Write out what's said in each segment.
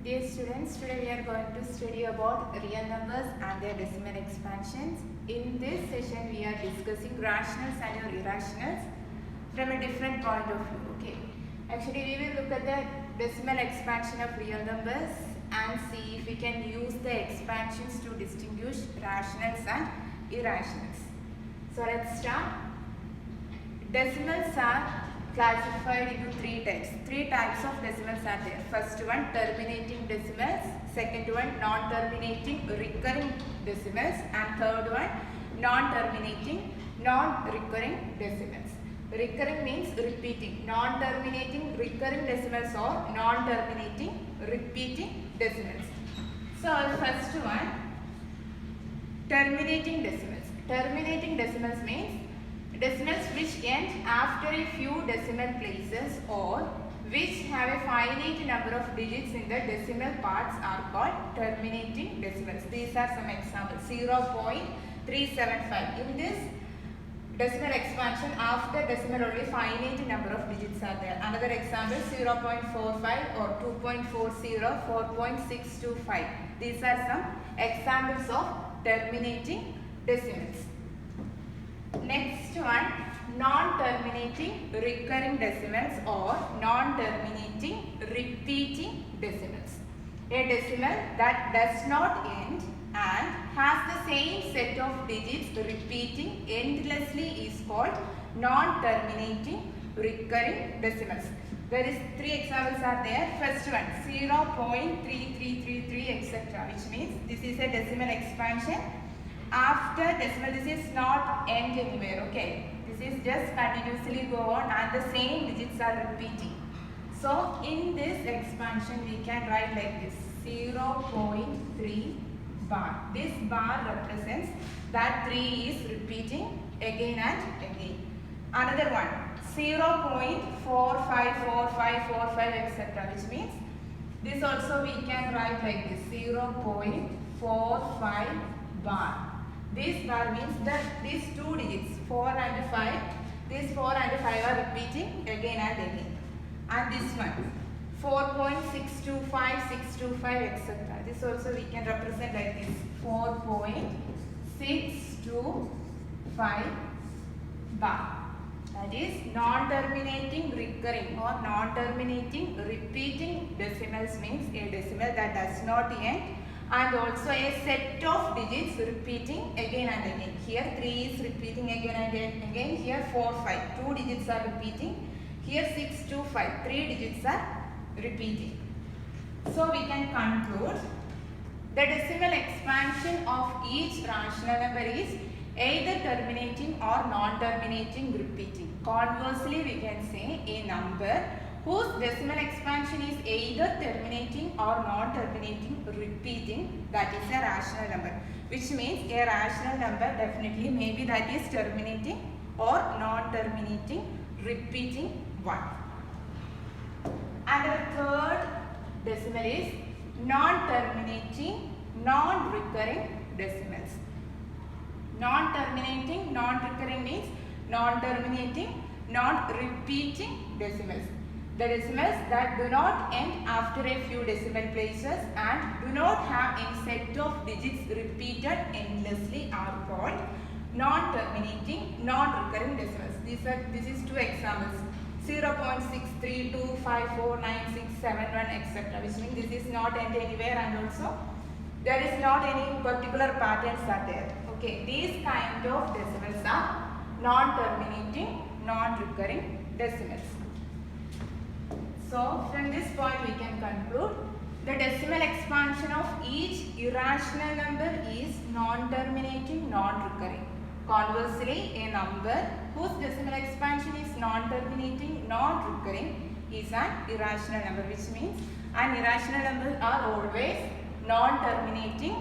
Dear students, today we are going to study about real numbers and their decimal expansions. In this session, we are discussing rationals and your irrationals from a different point of view. Okay. Actually, we will look at the decimal expansion of real numbers and see if we can use the expansions to distinguish rationals and irrationals. So let's start. Decimals are classified into three types. Three types of decimals are there. First one, terminating decimals. Second one, non-terminating recurring decimals. And third one, non-terminating non-recurring decimals. Recurring means repeating. Non-terminating recurring decimals or non-terminating repeating decimals. So the first one, terminating decimals. Terminating decimals means decimals which end after a few decimal places or which have a finite number of digits in the decimal parts are called terminating decimals. These are some examples. 0.375. In this decimal expansion, after decimal only finite number of digits are there. Another example, 0.45 or 2.40, 4.625. These are some examples of terminating decimals. Next one, non-terminating recurring decimals or non-terminating repeating decimals. A decimal that does not end and has the same set of digits repeating endlessly is called non-terminating recurring decimals. There is three examples are there. First one, 0.3333 etc. which means this is a decimal expansion. After decimal, this is not end anywhere, okay? This is just continuously go on and the same digits are repeating. So, in this expansion, we can write like this, 0.3 bar. This bar represents that 3 is repeating again and again. Another one, 0.454545 etc. which means this also we can write like this, 0.45 bar. This bar means that these two digits 4 and 5, these 4 and 5 are repeating again and again. And this one 4.625, 625 etc. This also we can represent like this, 4.625 bar. That is non-terminating recurring or non-terminating repeating decimals means a decimal that does not end and also a set of digits repeating again and again. Here 3 is repeating again and again. Here 4, 5. 2 digits are repeating. Here 6, 2, 5. 3 digits are repeating. So we can conclude the decimal expansion of each rational number is either terminating or non-terminating repeating. Conversely, we can say a number whose decimal expansion is either terminating or non-terminating repeating, that is a rational number, which means a rational number definitely maybe that is terminating or non-terminating repeating one. And the third decimal is non-terminating non-recurring decimals. Non-terminating non-recurring means non-terminating non-repeating decimals. The decimals that do not end after a few decimal places and do not have any set of digits repeated endlessly are called non-terminating, non-recurring decimals. This is two examples, 0.63254967 etc. which means this is not end anywhere and also there is not any particular patterns are there. Okay, these kind of decimals are non-terminating, non-recurring decimals. So, from this point we can conclude the decimal expansion of each irrational number is non-terminating, non-recurring. Conversely, a number whose decimal expansion is non-terminating, non-recurring is an irrational number, which means an irrational number are always non-terminating,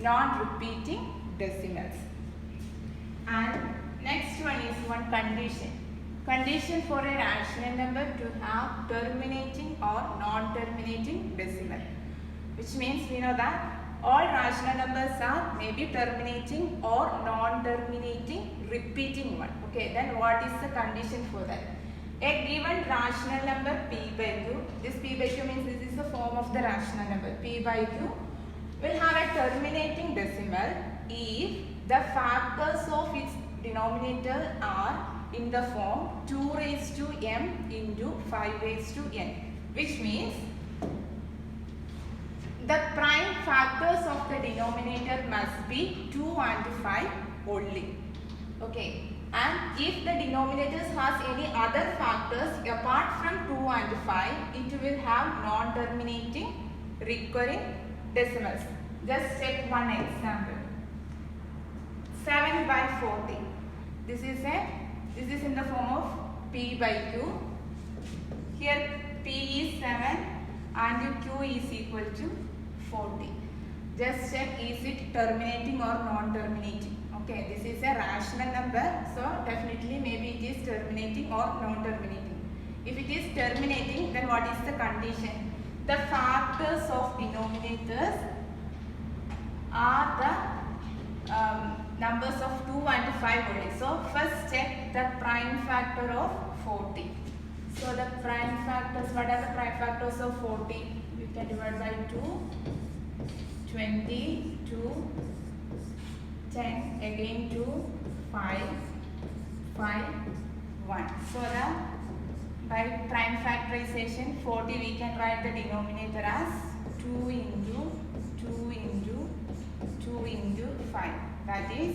non-repeating decimals. And next one is one condition. Condition for a rational number to have terminating or non-terminating decimal, which means we know that all rational numbers are maybe terminating or non-terminating repeating one. Okay, then what is the condition for that? A given rational number p by q, this p by q means this is the form of the rational number p by q, will have a terminating decimal if the factors of its denominator are in the form 2 raised to m into 5 raised to n, which means the prime factors of the denominator must be 2 and 5 only. Okay. And if the denominators has any other factors apart from 2 and 5, it will have non-terminating recurring decimals. Just take one example. 7 by 40. This is in the form of p by q. Here p is 7 and q is equal to 40. Just check, is it terminating or non-terminating? Okay, this is a rational number, so definitely maybe it is terminating or non-terminating. If it is terminating, then what is the condition? The factors of denominators are the numbers of 2 and 5 only. So first check the prime factor of 40. So the prime factors, what are the prime factors of 40? We can divide by 2, 20, 2, 10, again 2, 5, 5, 1. So by prime factorization 40 we can write the denominator as 2 into 2 into 2 into 5. That is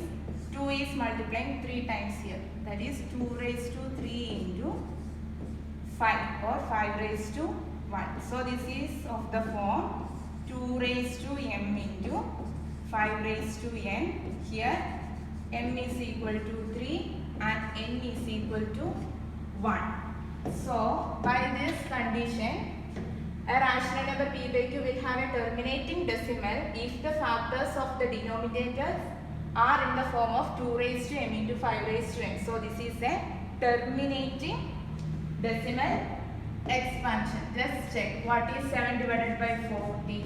2 is multiplying 3 times here. That is 2 raised to 3 into 5 or 5 raised to 1. So this is of the form 2 raised to m into 5 raised to n. Here m is equal to 3 and n is equal to 1. So by this condition, a rational number p by q will have a terminating decimal if the factors of the denominators are in the form of 2 raised to m into 5 raised to n. So this is a terminating decimal expansion. Just check, what is 7 divided by 40?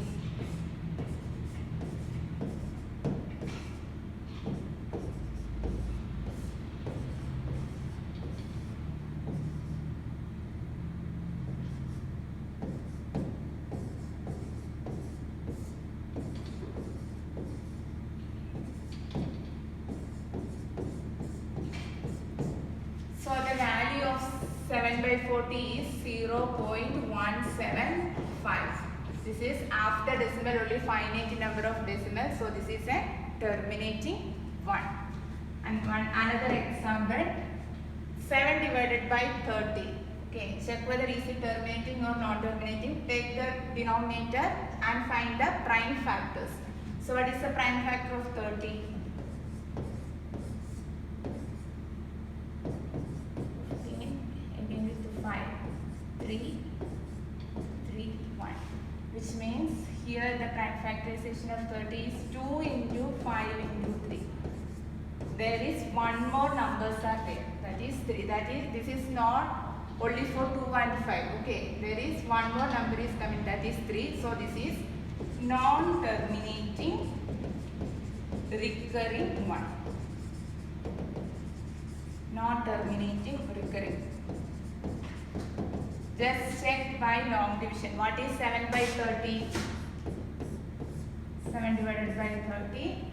So the value of 7 by 40 is 0.175. This is after decimal, only finite number of decimals. So this is a terminating one. And another example, 7 divided by 30. Okay, check whether is it terminating or non-terminating. Take the denominator and find the prime factors. So what is the prime factor of 30? Again with 5, 3, 3, 1. Which means here the prime factorization of 30 is 2 into 5 into 3. There is one more numbers are there, that is 3. That is, this is not only for 2 and 5. Okay, there is one more number is coming, that is 3. So this is non-terminating recurring one. Non-terminating recurring. Just check by long division. What is 7 by 30? 7 divided by 30.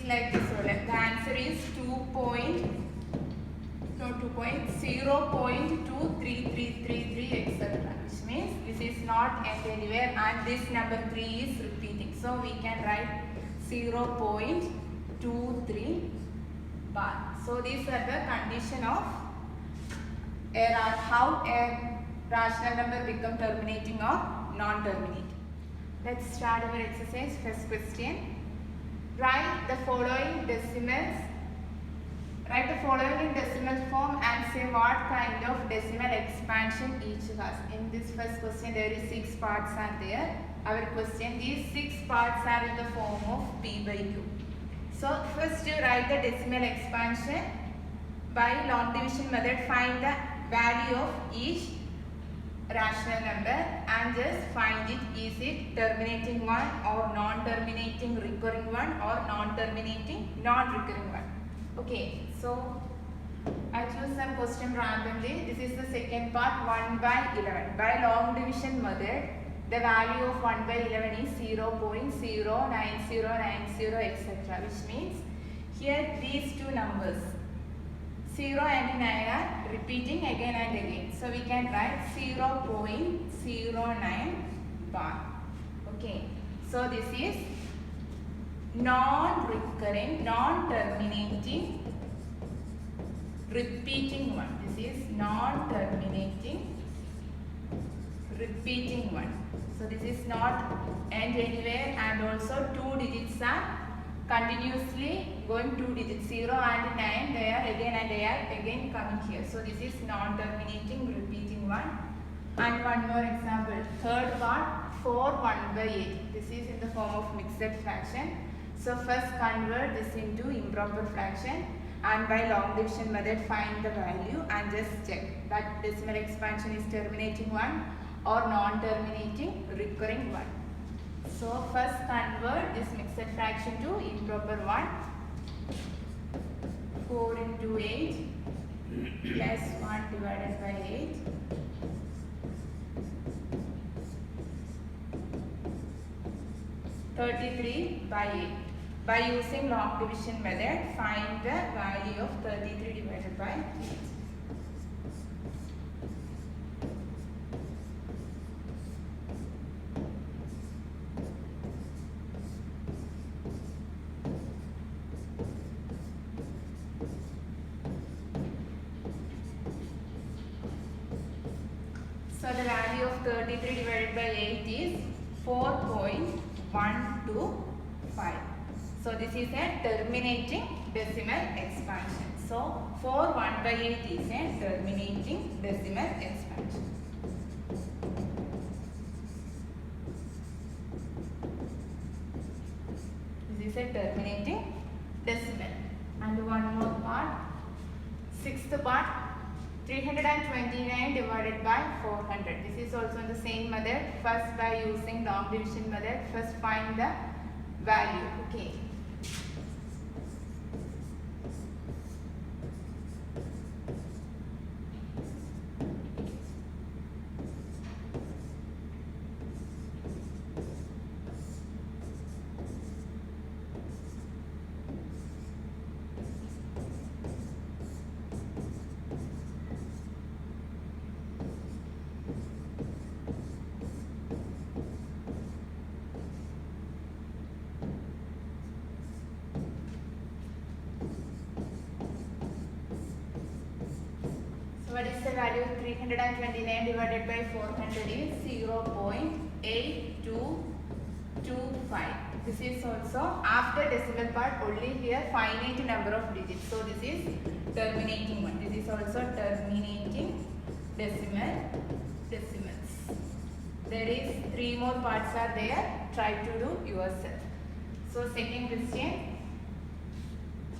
Like this one. The answer is 0.2333, etc. Which means this is not end anywhere and this number 3 is repeating. So we can write 0.23 bar. So these are the condition of how a rational number become terminating or non-terminating. Let's start our exercise. First question. Write the following decimals. Write the following in decimal form and say what kind of decimal expansion each has. In this first question, there is 6 parts are there. Our question, these 6 parts are in the form of p by q. So first you write the decimal expansion By long division method, find the value of each rational number and just find it. Is it terminating one or non-terminating recurring one or non-terminating non-recurring one? Okay, so I choose some question randomly. This is the second part, 1 by 11. By long division method, the value of 1 by 11 is 0.09090 etc. Which means here these two numbers 0 and 9 are repeating again and again. So we can write 0.09 bar. Okay. So this is non-recurring, non-terminating, repeating one. This is non-terminating, repeating one. So this is not end anywhere, and also 2 digits are continuously going 2 digits, 0 and 9, they are again coming here. So this is non-terminating, repeating one. And one more example, third part, 4 1 by 8. This is in the form of mixed fraction. So first convert this into improper fraction, and by long division method find the value and just check that decimal expansion is terminating one or non-terminating recurring one. So first convert this mixed fraction to improper one. 4 into 8 plus 1 divided by 8. (33 by 8). By using long division method, find the value of 33 divided by 8. So the value of 33 divided by 8 is 4.125. So this is a terminating decimal expansion. So 4 1 by 8 is a terminating decimal expansion. This is a terminating decimal. And one more part, sixth part, 329 divided by 400. This is also the same method. First, by using long division method, first find the value. Okay. What is the value of 329 divided by 400 is 0.8225. This is also after decimal part, only here finite number of digits. So this is terminating one. This is also terminating decimals. There is 3 more parts are there. Try to do yourself. So second question.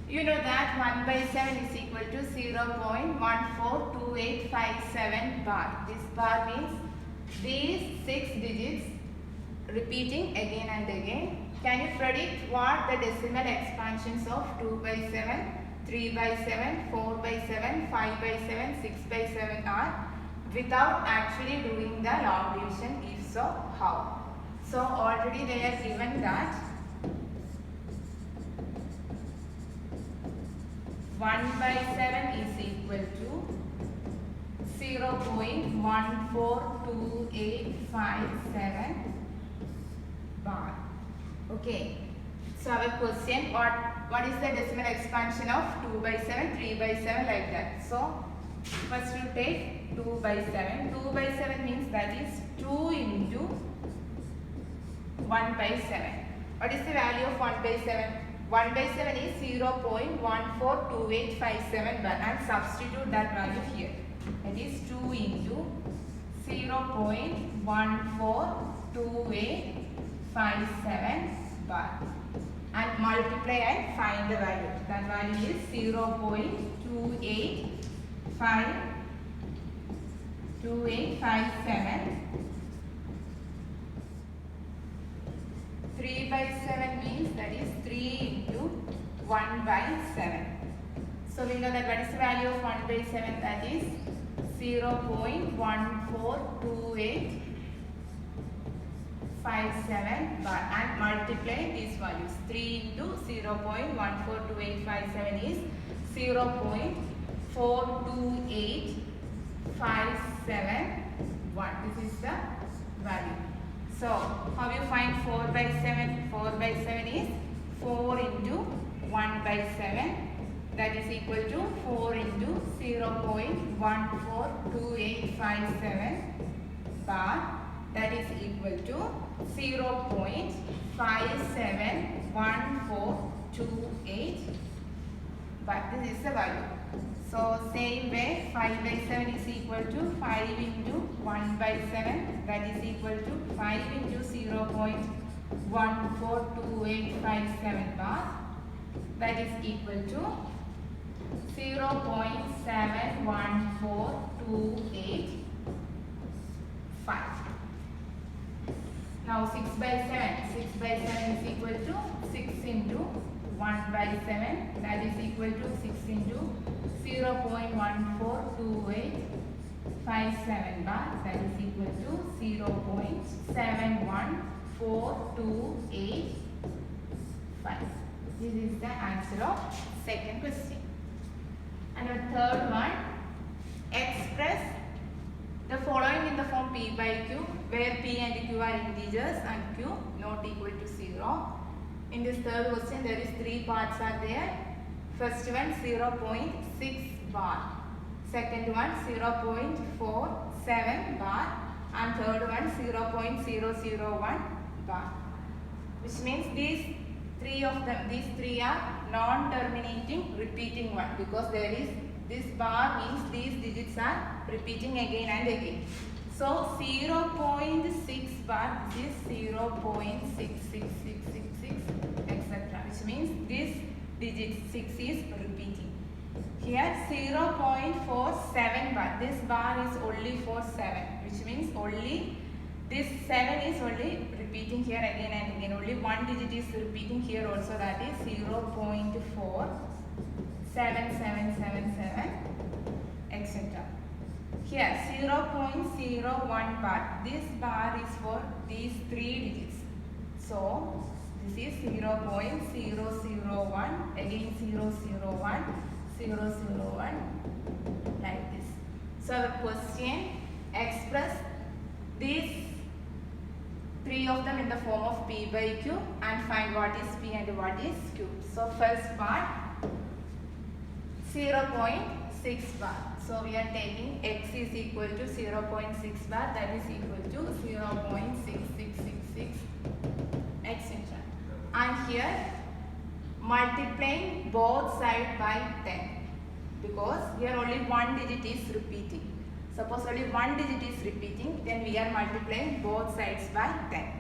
You know that 1 by 7 is equal to 0.142857 bar. This bar means these 6 digits repeating again and again. Can you predict what the decimal expansions of 2 by 7, 3 by 7, 4 by 7, 5 by 7, 6 by 7 are without actually doing the long division? If so, how? So already they are given that 1 by 7 is equal to 0.142857 bar. Okay. So our question, what is the decimal expansion of 2 by 7, 3 by 7 like that. So first you take 2 by 7. 2 by 7 means that is 2 into 1 by 7. What is the value of 1 by 7? 1 by 7 is 0.142857 bar, and substitute that value here. That is 2 into 0.142857 bar. and multiply and find the value. That value is 0.2857. 3 by 7 means that is 3 into 1 by 7. So we know that what is the value of 1 by 7? That is 0.142857 bar, and multiply these values. 3 into 0.142857 is 0.428571. This is the value. So how you find 4 by 7? 4 by 7 is 4 into 1 by 7. That is equal to 4 into 0.142857 bar. That is equal to 0.571428. But this is the value. So same way 5 by 7 is equal to 5 into 1 by 7. That is equal to 5 into 0.142857 bar. That is equal to 0.714285. Now 6 by 7. 6 by 7 is equal to 6 into 1 by 7. That is equal to 6 into 0.142857 bar. That is equal to 0.714285. This is the answer of second question. And the third one, express the following in the form P by Q, where P and Q are integers and Q not equal to 0. In this third question, there is 3 parts are there. First one 0.6 bar, second one 0.47 bar, and third one 0.001 bar. Which means these three are non-terminating repeating one, because there is this bar means these digits are repeating again and again. So 0.6 bar is 0.66666 etc. Which means this digit 6 is repeating. Here 0.47 bar. This bar is only for 7, which means only this 7 is only repeating here again and again. Only one digit is repeating here also, that is 0.47777 etc. Here 0.01 bar. This bar is for these 3 digits. So this is 0.001, again 001, 001 like this. So the question, express these 3 of them in the form of P by Q and find what is P and what is Q. So first part 0.6 bar. So we are taking x is equal to 0.6 bar, that is equal to 0.6666 etc. And here multiplying both sides by 10, because here only one digit is repeating. Suppose only one digit is repeating, then we are multiplying both sides by 10.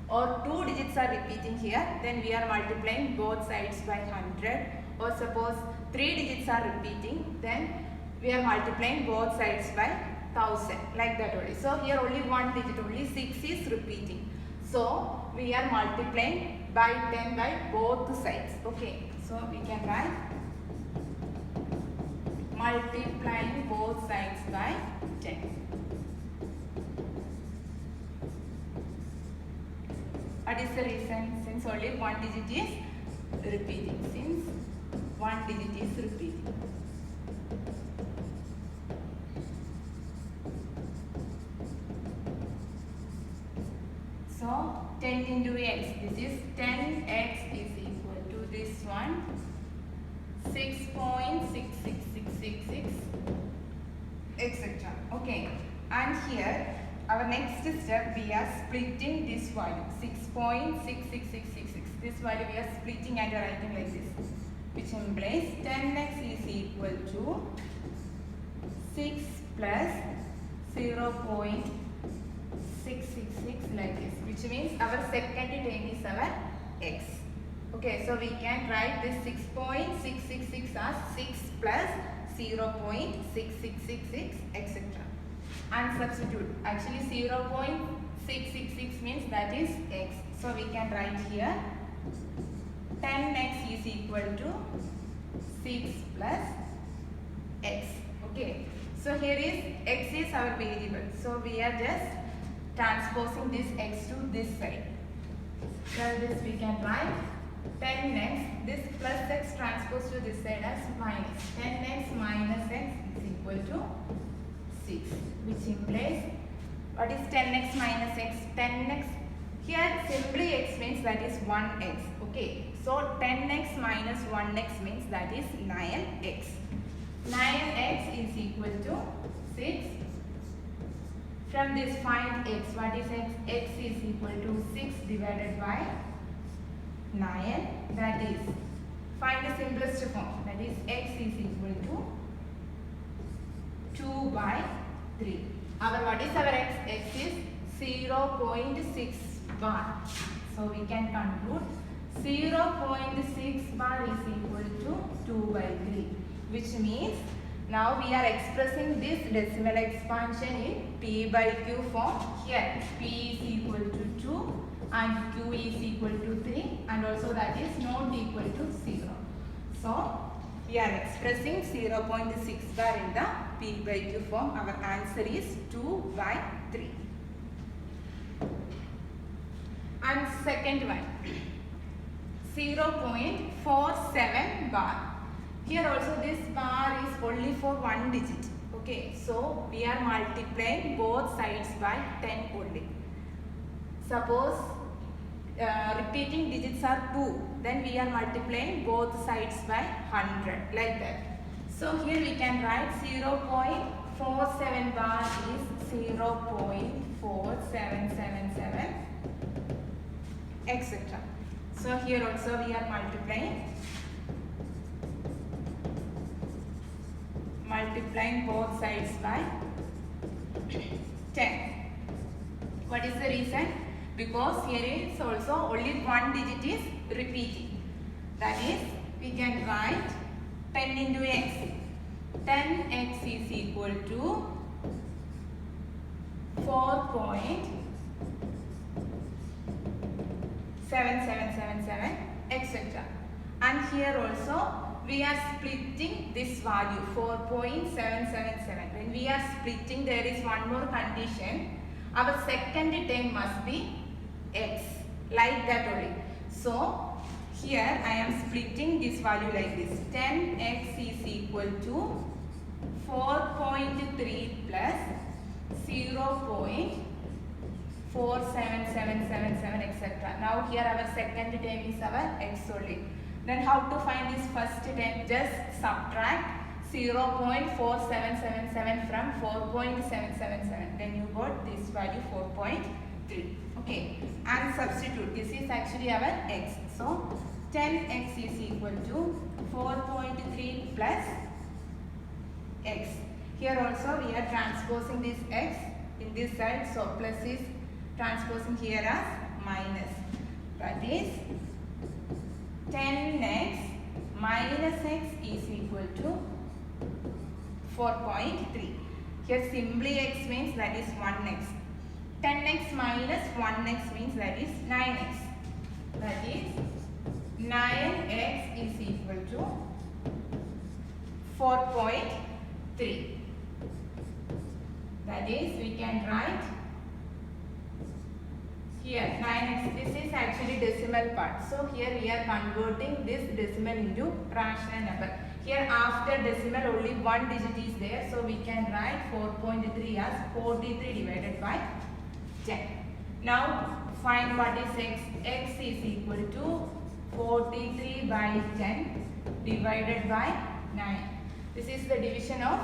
Or 2 digits are repeating here, then we are multiplying both sides by 100. Or suppose 3 digits are repeating, then we are multiplying both sides by 1000, like that only. So here only one digit, only 6 is repeating. So we are multiplying by 10 by both sides. Okay, so we can write multiplying both sides by 10. What is the reason? Since only one digit is repeating. Since one digit is repeating. So 10 into x, this is 10x is equal to this one 6.66666 etc. Okay, and here our next step, we are splitting this value 6.66666. This value we are splitting and writing like this, which implies 10x is equal to 6 plus 0.666 like this, which means our second term is our x. Okay, so we can write this 6.666 as 6 plus 0.6666 etc. And substitute. Actually 0.666 means that is x. So we can write here 10x is equal to 6 plus x. Okay. So here is x is our variable. So we are just transposing this x to this side. So this we can write 10x, this plus x transposed to this side as minus. 10x minus x is equal to 6, which implies what is 10x minus x? 10x, here simply x means that is 1x. Okay, so 10x minus 1x means that is 9x. 9x is equal to 6. From this find x. What is x? X is equal to 6 divided by 9. That is, find the simplest form. That is x is equal to 2 by 3. What is our x? X is 0.6 bar. So we can conclude 0.6 bar is equal to 2 by 3. Which means now we are expressing this decimal expansion in p by q form. Here p is equal to 2 and q is equal to 3 and also that is not equal to 0. So we are expressing 0.6 bar in the p by q form. Our answer is 2 by 3. And second one 0.47 bar. Here also this bar is only for one digit. Okay, so we are multiplying both sides by 10 only. Suppose repeating digits are 2, then we are multiplying both sides by 100 like that. So here we can write 0.47 bar is 0.4777 etc. So here also we are multiplying both sides by 10. What is the reason? Because here is also only one digit is repeating. That is, we can write 10 into x. 10x is equal to 4.7777 etc. And here also we are splitting this value 4.777. When we are splitting, there is one more condition. Our second term must be x, like that only. So here I am splitting this value like this. 10x is equal to 4.3 plus 0.47777 etc. Now here our second term is our x only. Then how to find this first term? Just subtract 0.4777 from 4.777. Then you got this value 4.3. Okay. And substitute. This is actually our x. So 10x is equal to 4.3 plus x. Here also we are transposing this x in this side. So plus is transposing here as minus. That is 10x minus x is equal to 4.3. Here simply x means that is 1x. 10x minus 1x means that is 9x. That is 9x is equal to 4.3. That is, we can write here 9x. This is actually decimal part. So here we are converting this decimal into rational number. Here after decimal only one digit is there. So we can write 4.3 as 43 divided by 10. Now find what is x. X is equal to 43 by 10 divided by 9. This is the division of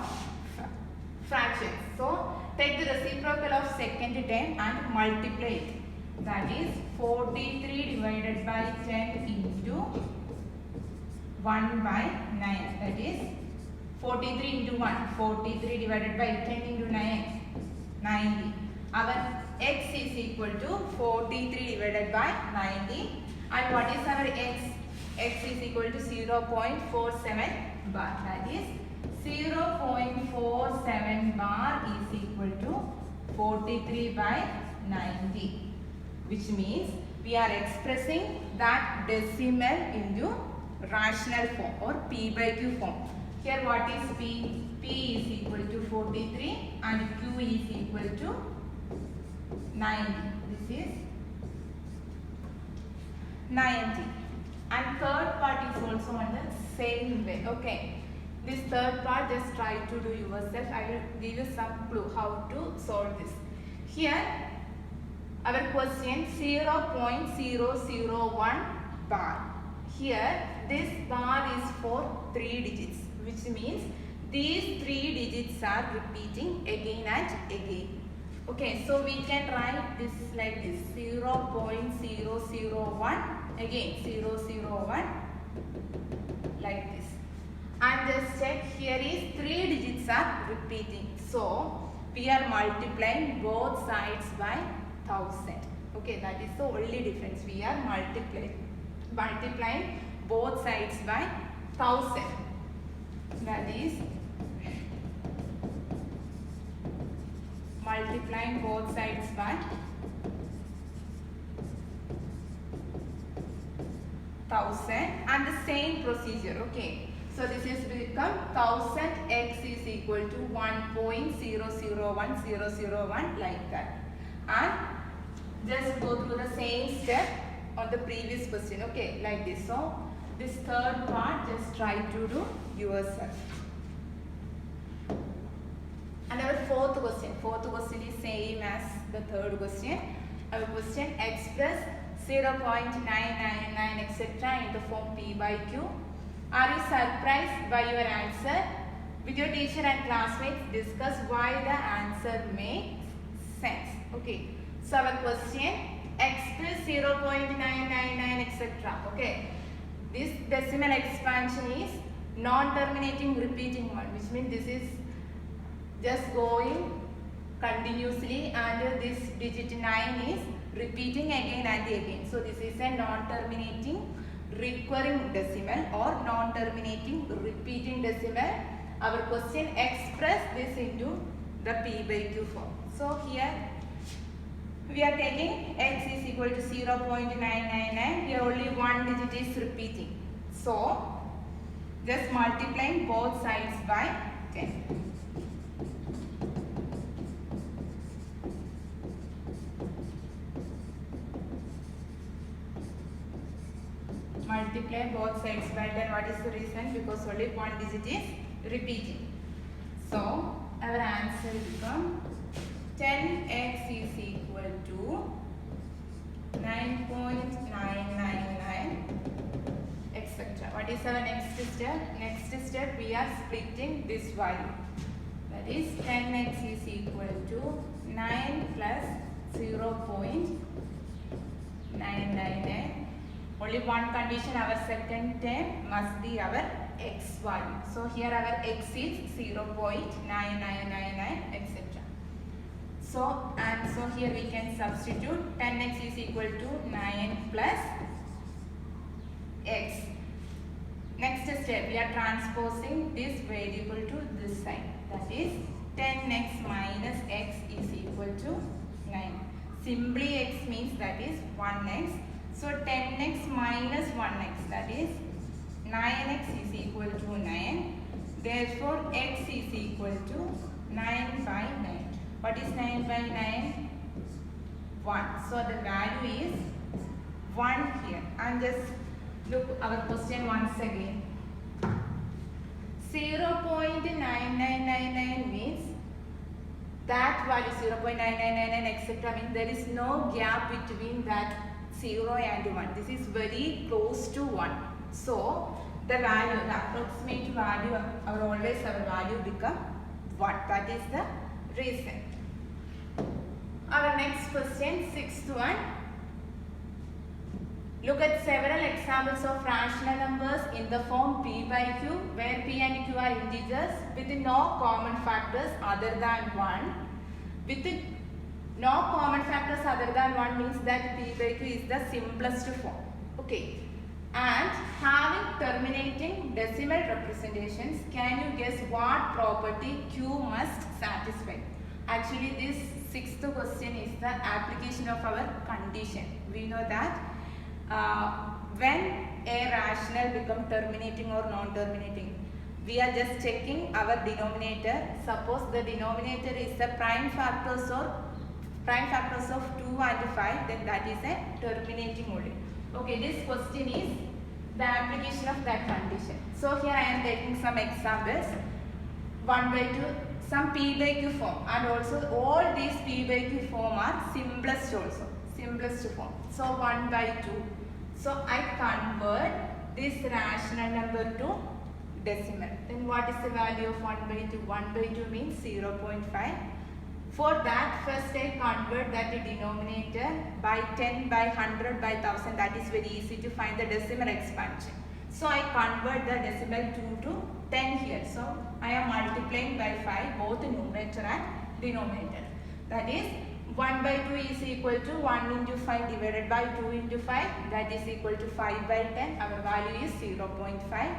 fractions. So take the reciprocal of second term and multiply it. That is 43 divided by 10 into 1 by 9. That is 43 into 1. 43 divided by 10 into 9. 90. Our x is equal to 43 divided by 90. And what is our x? x is equal to 0.47 bar. That is 0.47 bar is equal to 43 by 90, which means we are expressing that decimal into rational form or p by q form. Here what is p? P is equal to 43 and q is equal to 90. This is 90. And third part is also on the same way. Okay. This third part, just try to do yourself. I will give you some clue how to solve this. Here, our question 0.001 bar. Here, this bar is for 3 digits, which means these 3 digits are repeating again and again. Okay, so we can write this like this: 0.001, again 001, like this. And just check, here is 3 digits are repeating. So we are multiplying both sides by 1000. Okay, that is the only difference. We are multiplying both sides by 1000. That is multiplying both sides by 1000 and the same procedure. Okay. So this is become 1000 x is equal to 1.001001 like that. And just go through the same step on the previous question. Okay, like this. So this third part, just try to do yourself. And our fourth question is same as the third question. Our question: express 0.999 etc. in the form p by q. Are you surprised by your answer? With your teacher and classmates, discuss why the answer makes sense. Okay. So our question: express 0.999 etc. Okay. This decimal expansion is non-terminating repeating one, which means this is just going continuously and this digit 9 is repeating again and again. So this is a non-terminating recurring decimal or non-terminating repeating decimal. Our question: express this into the p by q form. So here we are taking x is equal to 0.999. Here only one digit is repeating. So just multiplying both sides by 10. Multiply both sides by 10. What is the reason? Because only one digit is repeating. So our answer will become 10x is equal to 9.999 etc. What is our next step? Next step, we are splitting this value. That is 10x is equal to 9 plus 0.999. Only one condition, our second term must be our x value. So here our x is 0.9999 etc. So here we can substitute 10x is equal to 9 plus x. Next step, we are transposing this variable to this side. That is 10x minus x is equal to 9. Simply x means that is 1x. So 10x minus 1x, that is 9x is equal to 9. Therefore x is equal to 9 by 9. What is 9 by 9? 1. So the value is 1 here. And just look our question once again. 0.9999 means that value 0.9999 etc. means there is no gap between that 0 and 1. This is very close to 1. So the value, the approximate value, our value become 1. That is the reason. Our next question, sixth one. Look at several examples of rational numbers in the form p by q, where p and q are integers with no common factors other than 1. With no common factors other than 1 means that p by q is the simplest form. Okay. and having terminating decimal representations, can you guess what property Q must satisfy? Actually, this sixth question is the application of our condition. We know that when a rational becomes terminating or non-terminating, we are just checking our denominator. Suppose the denominator is the prime factors of 2 and 5, then that is a terminating only. Okay, this question is the application of that condition. So here I am taking some examples. 1 by 2, some P by Q form, and also all these P by Q form are simplest also, simplest form. So 1 by 2. So I convert this rational number to decimal. Then what is the value of 1 by 2? 1 by 2 means 0.5. For that, first I convert that denominator by 10, by 100, by 1000. That is very easy to find the decimal expansion. So I convert the decimal 2 to 10 here. So I am multiplying by 5 both numerator and denominator. That is 1 by 2 is equal to 1 into 5 divided by 2 into 5. That is equal to 5 by 10. Our value is 0.5.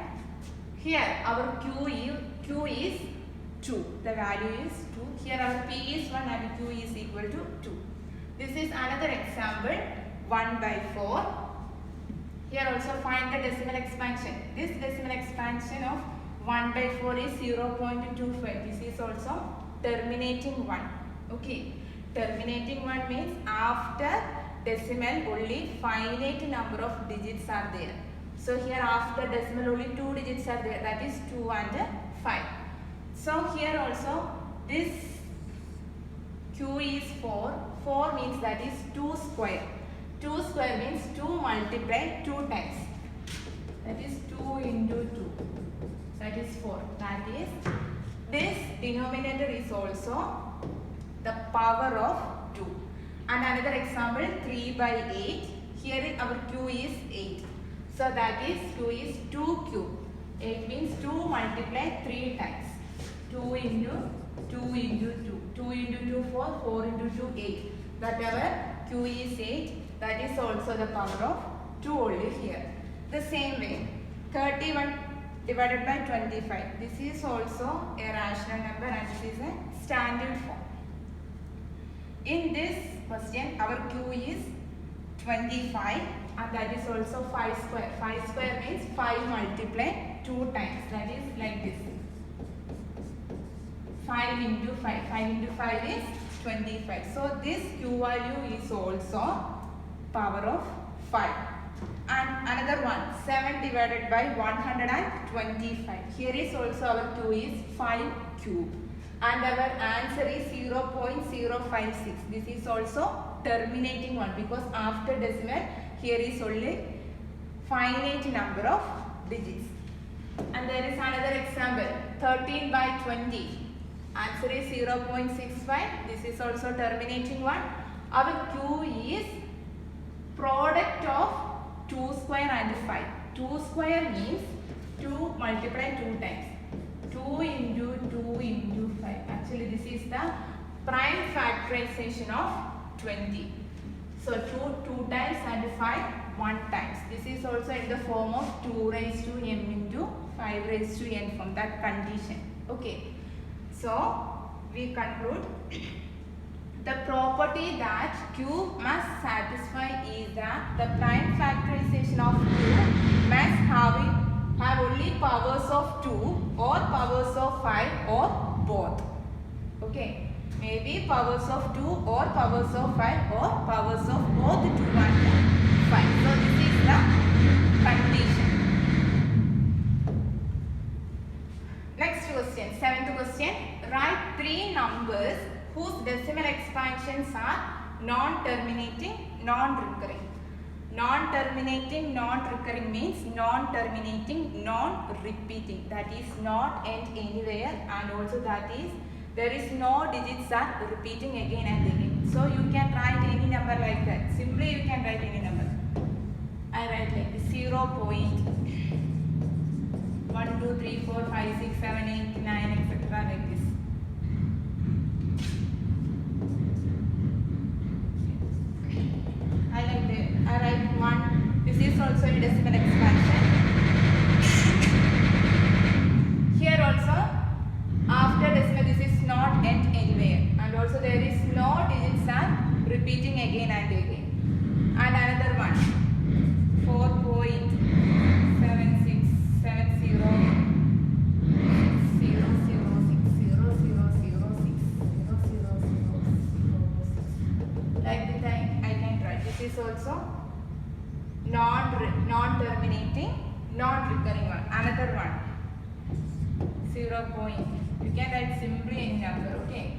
Here our Q is 2. The value is 2. Here our P is 1 and Q is equal to 2. This is another example. 1 by 4. Here also find the decimal expansion. This decimal expansion of 1 by 4 is 0.25. This is also terminating 1. Okay. Terminating 1 means after decimal only finite number of digits are there. So here after decimal only 2 digits are there. That is 2 and 5. So here also this Q is 4. 4 means that is 2 square. 2 square means 2 multiply 2 times. That is 2 into 2. That is 4. That is, this denominator is also the power of 2. And another example, 3 by 8. Here our Q is 8. So that is Q is 2 cube. 8 means 2 multiply 3 times. 2 into 2 into 2. 2 into 2 4. 4 into 2 8. That our Q is 8. That is also the power of 2 only here. The same way, 31 divided by 25. This is also a rational number and this is a standard form. In this question, our Q is 25 and that is also 5 square. 5 square means 5 multiply 2 times. That is like this. 5 into 5. 5 into 5 is 25. So this Q value is also power of 5. And another one, 7 divided by 125. Here is also our Q is 5 cube. And our answer is 0.056. This is also terminating one because after decimal here is only finite number of digits. And there is another example, 13 by 20. Answer is 0.65. This is also terminating one. Our Q is product of 2 square and 5. 2 square means 2 multiply 2 times. 2 into 2 into 5. Actually this is the prime factorization of 20. So 2 times and 5 1 times. This is also in the form of 2 raised to m into 5 raised to n form, that condition. Okay. So we conclude the property that Q must satisfy is that the prime factorization of Q must have only powers of 2 or powers of 5 or both. Okay. Maybe powers of 2 or powers of 5 or powers of both 2 and 5. So this is the condition. Next question, 7th question. Write 3 numbers whose decimal expansions are non-terminating, non-recurring. Non-terminating, non-recurring means non-terminating, non-repeating. That is not end anywhere, and also that is there is no digits are repeating again and again. So you can write any number like that. Simply you can write any number. I write like this, 0.1, 2, 3, 4, 5, 6, 7, 8, 9, etc. like this. I write 1. This is also a decimal expansion. non-terminating, non-recurring one. Another one. 0 point. You can write simply any number, okay?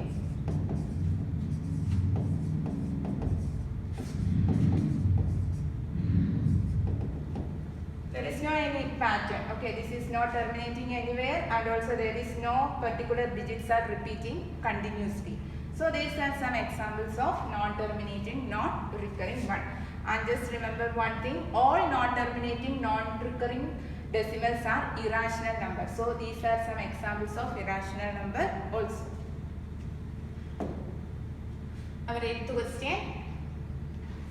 There is no any pattern, okay? This is not terminating anywhere, and also there is no particular digits are repeating continuously. So these are some examples of non-terminating, non-recurring one. And just remember one thing, all non-terminating, non-recurring decimals are irrational numbers. So these are some examples of irrational number also. Our 8th question.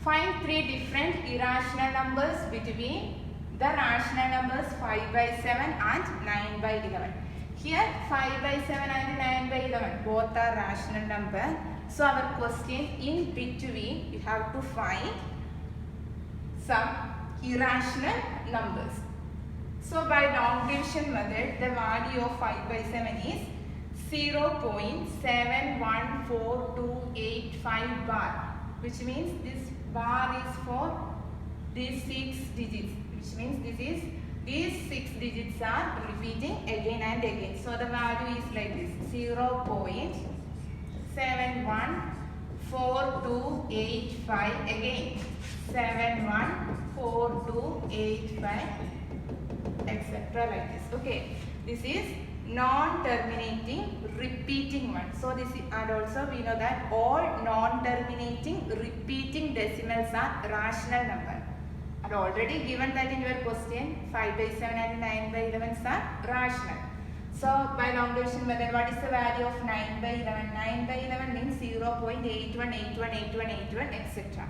Find 3 different irrational numbers between the rational numbers 5 by 7 and 9 by 11. Here 5 by 7 and 9 by 11 both are rational number. So our question, in between you have to find some irrational numbers. So by long division method, the value of 5 by 7 is 0.714285 bar, which means this bar is for these 6 digits, which means these 6 digits are repeating again and again. So the value is like this, 0.714285 again, 714285, etc. like this. Okay, this is non-terminating repeating one. So this is, and also we know that all non-terminating repeating decimals are rational number. And already given that in your question, 5 by 7 and 9 by 11 are rational. So by long division method, what is the value of 9 by 11? 9 by 11 means 0.81818181, etc.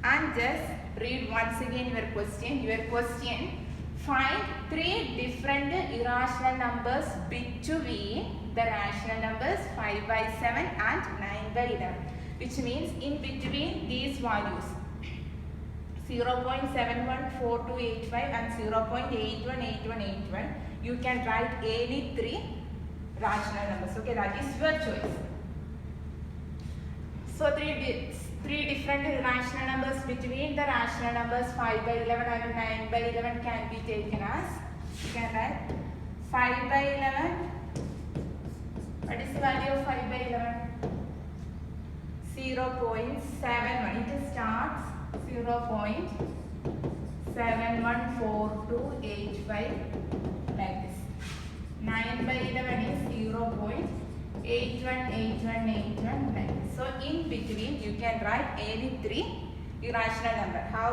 And just read once again your question. Your question, find 3 different irrational numbers between the rational numbers 5 by 7 and 9 by 11. Which means in between these values, 0.714285 and 0.818181, you can write any 3 rational numbers. Okay, that is your choice. So 3 different irrational numbers between the rational numbers 5 by 11 and 9 by 11 can be taken as, you can write 5 by 11. What is the value of 5 by 11? 0.71. It starts 0.714285 like this. 9 by 11 is 0.818181 like this. So in between you can write any 3 irrational number. How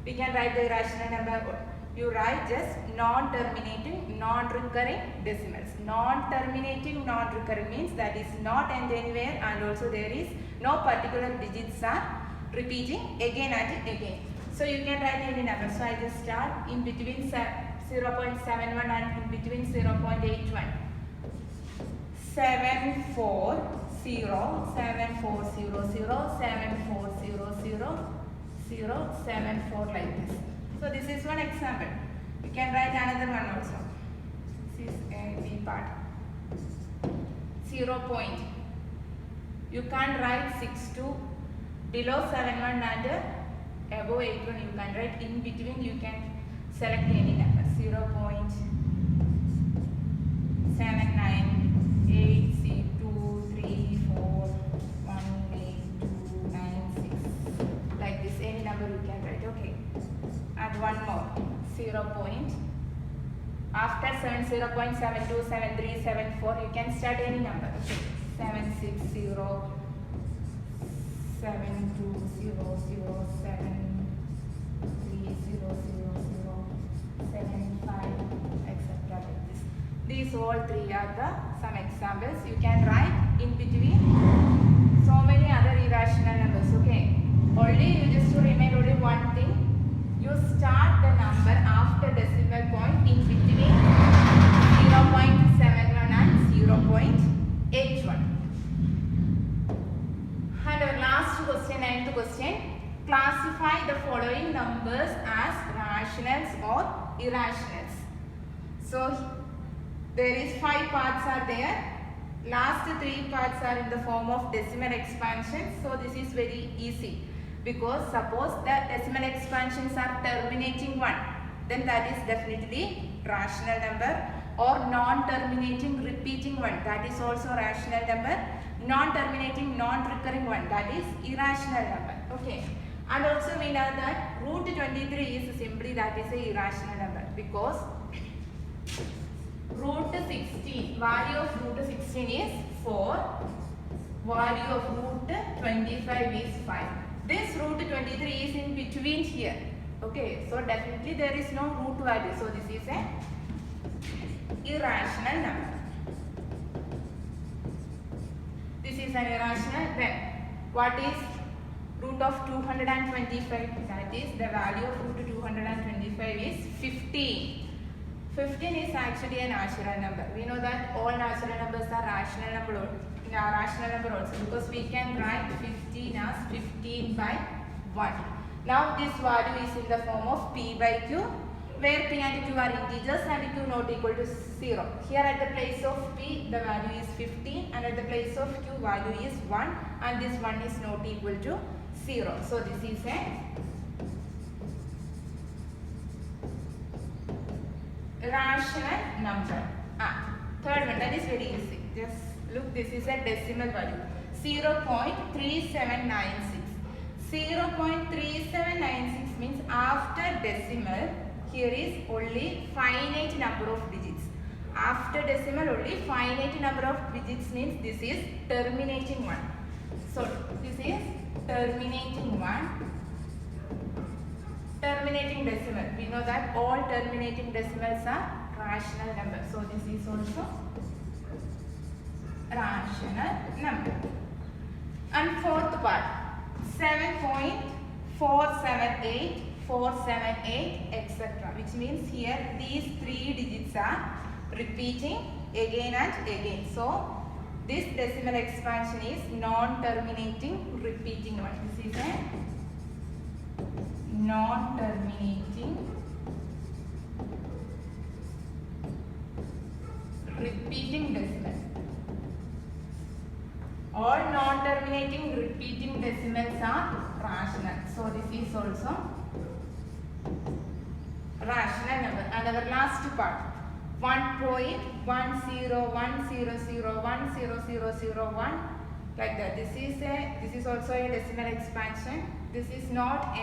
we can write the irrational number? You write just non-terminating, non-recurring decimals. Non-terminating, non-recurring means that is not end anywhere, and also there is no particular digits are repeating again and again. So you can write any number. So I just start in between 0.71 and in between 0.81. 740, 7400, 7400, 074 like this. So this is one example. You can write another one also. This is a B part. 0 point. You can't write 62 below 71 and above 81. You can write in between. You can select any number. 0.79. 8, 2, 3, 4, 1, 8, 2, 9, 6. Like this, any number you can write, okay. And one more, 0 point. After 7, 0.72, 73, 74, you can start any number, okay. 760, 7200, 75, etc. like this. These all 3 are the some examples. You can write in between so many other irrational numbers, okay. Only you just to remind only one thing. You start the number after decimal point in between 0.71 and 0.81. And our last question, 9th question. Classify the following numbers as rationals or irrationals. So there is 5 parts are there. Last 3 parts are in the form of decimal expansion. So this is very easy, because suppose the decimal expansions are terminating 1, then that is definitely rational number. Or non-terminating repeating one, that is also rational number. Non-terminating non-recurring one, that is irrational number. Okay. And also we know that root 23 is simply that is a irrational number because root 16, value of root 16 is 4, value of root 25 is 5. This root 23 is in between here. Okay, so definitely there is no root value. So this is a irrational number. This is an irrational. Then what is root of 225? That is the value of root 225 is 15. 15 is actually a natural number. We know that all natural numbers are rational number also because we can write 15 as 15 by 1. Now this value is in the form of p by q, where p and q are integers and q not equal to 0. Here at the place of p the value is 15 and at the place of q value is 1 and this 1 is not equal to 0. So this is a rational number. Third one, that is very easy. Just look, this is a decimal value. 0.3796. 0.3796 means after decimal, here is only finite number of digits. After decimal only finite number of digits means this is terminating one. So this is terminating one. Terminating decimal. We know that all terminating decimals are rational numbers. So this is also rational number. And fourth part, 7.478, 478, etc. Which means here these three digits are repeating again and again. So this decimal expansion is non-terminating repeating one. This is a non-terminating repeating decimal. All non-terminating repeating decimals are rational. So this is also rational number. And our last part, 1.10100100001 like that. This is also a decimal expansion. This is not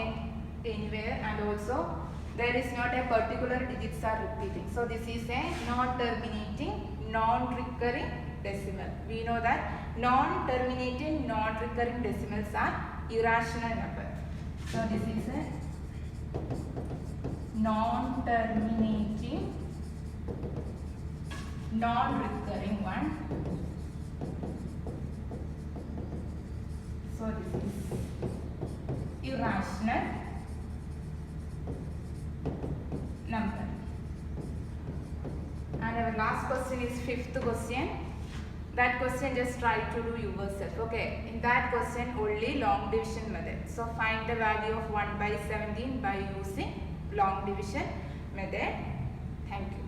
anywhere and also there is not a particular digits are repeating. So this is a non-terminating non-recurring decimal. We know that non-terminating non-recurring decimals are irrational number. So this is a non-terminating non-recurring one. So this is irrational number. And our last question is fifth question. That question just try to do yourself. Okay, in that question only long division method. So find the value of 1/17 by using long division method. Thank you.